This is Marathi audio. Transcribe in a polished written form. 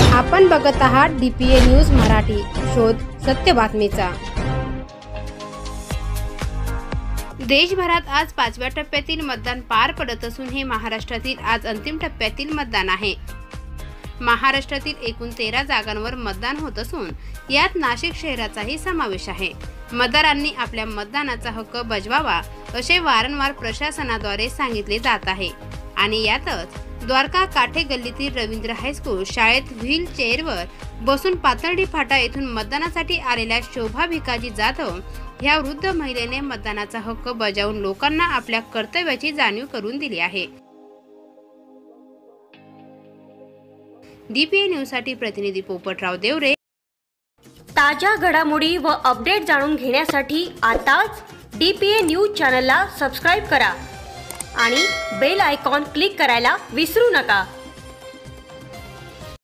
आपण बघत आहात DPA न्यूज मराठी, शोध सत्य बातमीचा। देशभरात आज 5व्या टप्प्यातील मतदान पार पडत असून हे महाराष्ट्रातील आज अंतिम टप्प्यातील मतदान आहे। महाराष्ट्रातील एकूण 13 जागांवर मतदान होत असून यात नाशिक शहराचाही समावेश आहे। मतदारांनी आपल्या मतदानाचा हक्क बजवावा असे वारंवार प्रशासनाद्वारे सांगितले जात आहे आणि यातच द्वारका काठे गल्लीतील रवींद्र हायस्कूल शाळेत व्हील चेअरवर बसून पाथर्डी फाटा येथून मतदानासाठी आलेल्या शोभा भिकाजी जाधव ह्या वृद्ध महिलेने मतदानाचा हक्क बजावून लोकांना आपल्या कर्तव्याची जाणीव करून दिली आहे। DPA न्यूजसाठी प्रतिनिधी पोपटराव देवरे। ताज्या घडामोडी व अपडेट जाणून घेण्यासाठी आताच DPA न्यूज चॅनलला सबस्क्राइब करा आणि बेल आयकॉन क्लिक करायला विसरू नका।